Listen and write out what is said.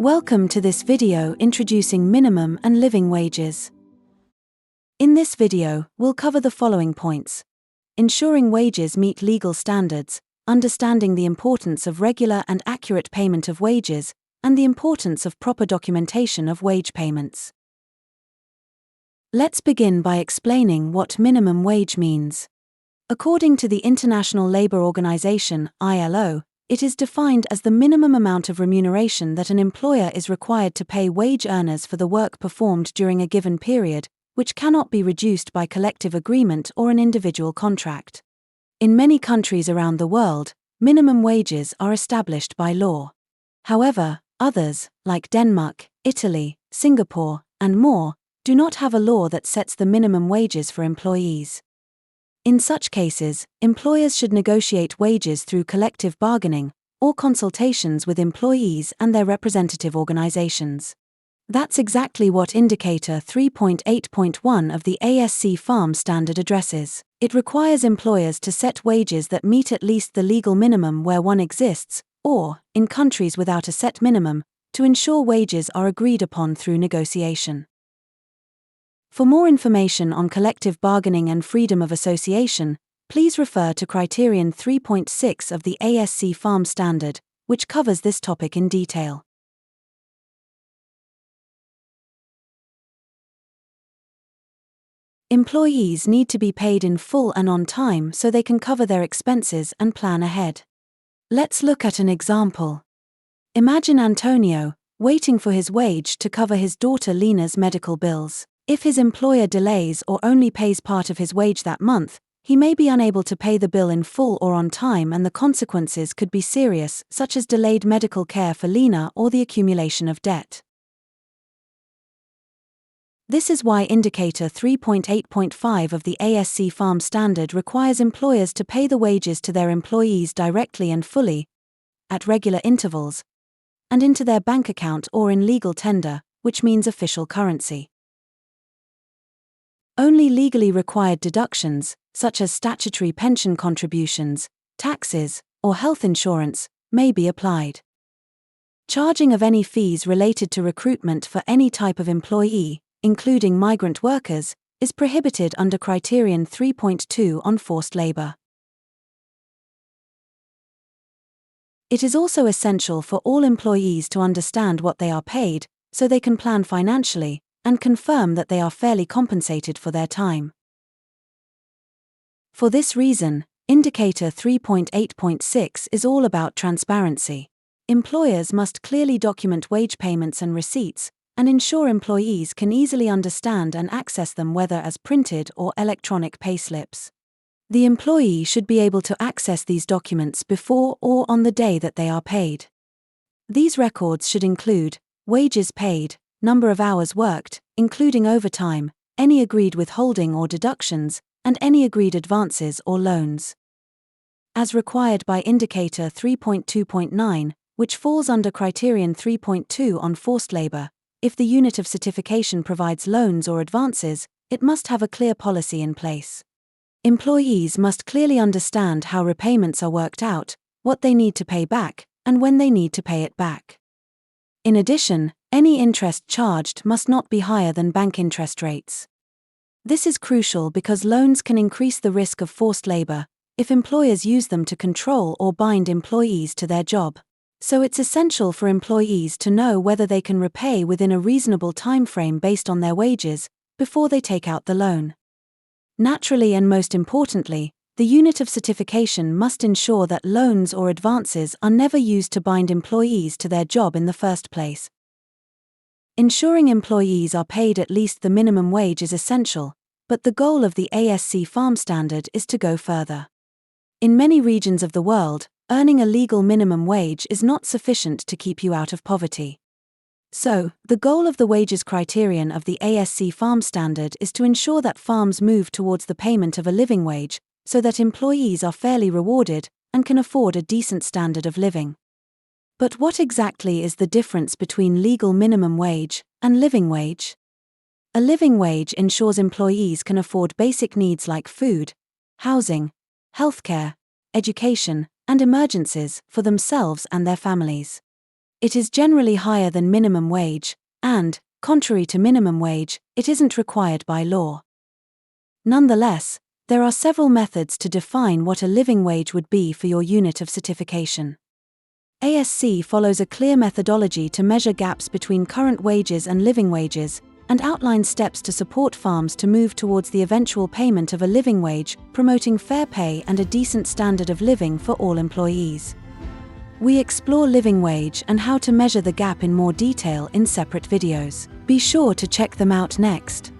Welcome to this video introducing minimum and living wages. In this video, we'll cover the following points: ensuring wages meet legal standards, understanding the importance of regular and accurate payment of wages, and the importance of proper documentation of wage payments. Let's begin by explaining what minimum wage means. According to the International Labour Organization, ILO, it is defined as the minimum amount of remuneration that an employer is required to pay wage earners for the work performed during a given period, which cannot be reduced by collective agreement or an individual contract. In many countries around the world, minimum wages are established by law. However, others, like Denmark, Italy, Singapore, and more, do not have a law that sets the minimum wages for employees. In such cases, employers should negotiate wages through collective bargaining or consultations with employees and their representative organizations. That's exactly what Indicator 3.8.1 of the ASC Farm Standard addresses. It requires employers to set wages that meet at least the legal minimum where one exists, or, in countries without a set minimum, to ensure wages are agreed upon through negotiation. For more information on collective bargaining and freedom of association, please refer to Criterion 3.6 of the ASC Farm Standard, which covers this topic in detail. Employees need to be paid in full and on time so they can cover their expenses and plan ahead. Let's look at an example. Imagine Antonio, waiting for his wage to cover his daughter Lena's medical bills. If his employer delays or only pays part of his wage that month, he may be unable to pay the bill in full or on time, and the consequences could be serious, such as delayed medical care for Lena or the accumulation of debt. This is why Indicator 3.8.5 of the ASC Farm Standard requires employers to pay the wages to their employees directly and fully, at regular intervals, and into their bank account or in legal tender, which means official currency. Only legally required deductions, such as statutory pension contributions, taxes, or health insurance, may be applied. Charging of any fees related to recruitment for any type of employee, including migrant workers, is prohibited under Criterion 3.2 on forced labor. It is also essential for all employees to understand what they are paid, so they can plan financially, and confirm that they are fairly compensated for their time. For this reason, Indicator 3.8.6 is all about transparency. Employers must clearly document wage payments and receipts, and ensure employees can easily understand and access them, whether as printed or electronic payslips. The employee should be able to access these documents before or on the day that they are paid. These records should include wages paid, number of hours worked, including overtime, any agreed withholding or deductions, and any agreed advances or loans. As required by Indicator 3.2.9, which falls under Criterion 3.2 on forced labor, if the unit of certification provides loans or advances, it must have a clear policy in place. Employees must clearly understand how repayments are worked out, what they need to pay back, and when they need to pay it back. In addition, any interest charged must not be higher than bank interest rates. This is crucial because loans can increase the risk of forced labor if employers use them to control or bind employees to their job. So it's essential for employees to know whether they can repay within a reasonable time frame based on their wages before they take out the loan. Naturally, and most importantly, the unit of certification must ensure that loans or advances are never used to bind employees to their job in the first place. Ensuring employees are paid at least the minimum wage is essential, but the goal of the ASC Farm Standard is to go further. In many regions of the world, earning a legal minimum wage is not sufficient to keep you out of poverty. So, the goal of the wages criterion of the ASC Farm Standard is to ensure that farms move towards the payment of a living wage, so that employees are fairly rewarded and can afford a decent standard of living. But what exactly is the difference between legal minimum wage and living wage? A living wage ensures employees can afford basic needs like food, housing, healthcare, education, and emergencies for themselves and their families. It is generally higher than minimum wage, and, contrary to minimum wage, it isn't required by law. Nonetheless, there are several methods to define what a living wage would be for your unit of certification. ASC follows a clear methodology to measure gaps between current wages and living wages, and outlines steps to support farms to move towards the eventual payment of a living wage, promoting fair pay and a decent standard of living for all employees. We explore living wage and how to measure the gap in more detail in separate videos. Be sure to check them out next.